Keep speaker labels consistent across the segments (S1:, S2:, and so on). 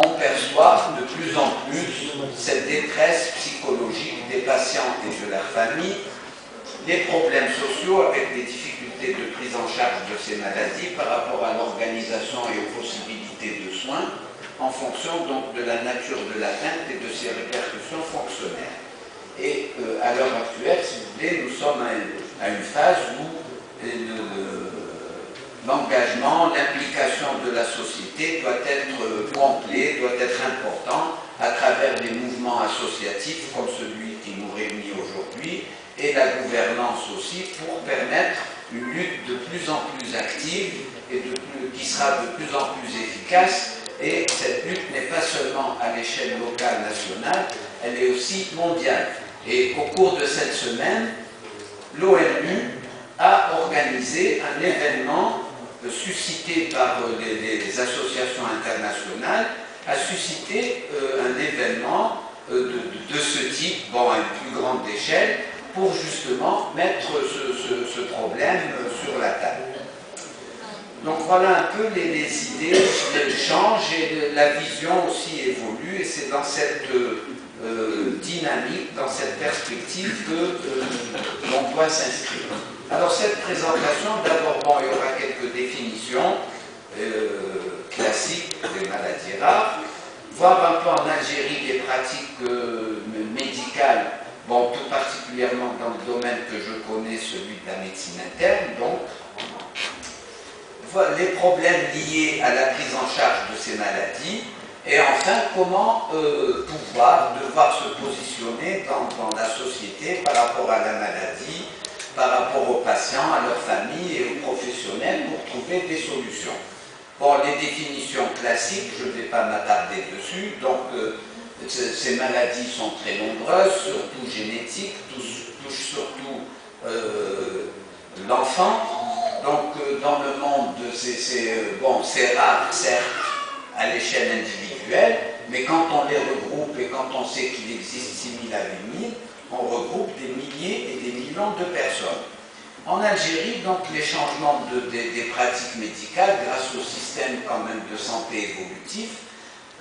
S1: on perçoit de plus en plus cette détresse psychologique des patients et de leurs familles, les problèmes sociaux avec des difficultés de prise en charge de ces maladies par rapport à l'organisation et aux possibilités de soins, en fonction donc de la nature de l'atteinte et de ses répercussions fonctionnelles. Et à l'heure actuelle, si vous voulez, nous sommes à une phase où l'engagement, l'implication de la société doit être complet, doit être important à travers des mouvements associatifs comme celui qui nous réunit aujourd'hui et la gouvernance aussi pour permettre une lutte de plus en plus active et qui sera de plus en plus efficace. Et cette lutte n'est pas seulement à l'échelle locale, nationale, elle est aussi mondiale. Et au cours de cette semaine, l'ONU a organisé un événement suscité par les associations internationales, a suscité un événement de ce type, bon, à une plus grande échelle, pour justement mettre ce problème sur la table. Donc voilà un peu les idées, elles changent et la vision aussi évolue, et c'est dans cette dynamique, dans cette perspective que l'on doit s'inscrire. Alors cette présentation, d'abord, bon, il y aura quelques définitions classiques des maladies rares, voir un peu en Algérie des pratiques médicales, bon, tout particulièrement dans le domaine que je connais, celui de la médecine interne, donc les problèmes liés à la prise en charge de ces maladies, et enfin comment devoir se positionner dans la société par rapport à la maladie, par rapport aux patients, à leurs familles et aux professionnels pour trouver des solutions. Bon, les définitions classiques, je ne vais pas m'attarder dessus, donc ces maladies sont très nombreuses, surtout génétiques, touchent surtout l'enfant. Donc dans le monde, c'est rare, certes, à l'échelle individuelle, mais quand on les regroupe et quand on sait qu'il existe 6 000 à 8 000, on regroupe des milliers et des millions de personnes. En Algérie, donc, les changements des pratiques médicales, grâce au système quand même de santé évolutif,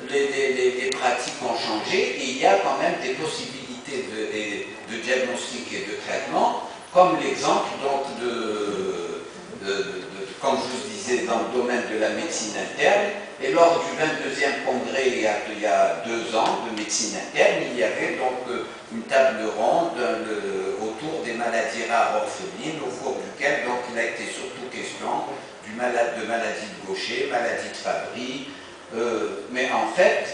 S1: les pratiques ont changé et il y a quand même des possibilités de diagnostic et de traitement, comme l'exemple donc comme je vous disais, dans le domaine de la médecine interne. Et lors du 22e congrès, il y a 2 ans, de médecine interne, il y avait donc une table ronde autour des maladies rares orphelines, au cours duquel donc, il a été surtout question de maladies de Gaucher, maladie de Fabry, mais en fait,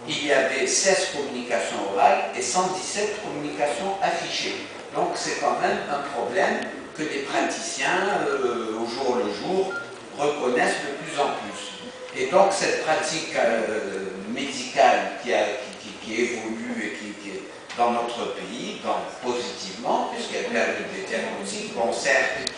S1: il y avait 16 communications orales et 117 communications affichées. Donc c'est quand même un problème que les praticiens, au jour le jour, reconnaissent de plus en plus. Et donc cette pratique médicale qui évolue et qui est dans notre pays, positivement, puisqu'elle permet des diagnostics, bon certes,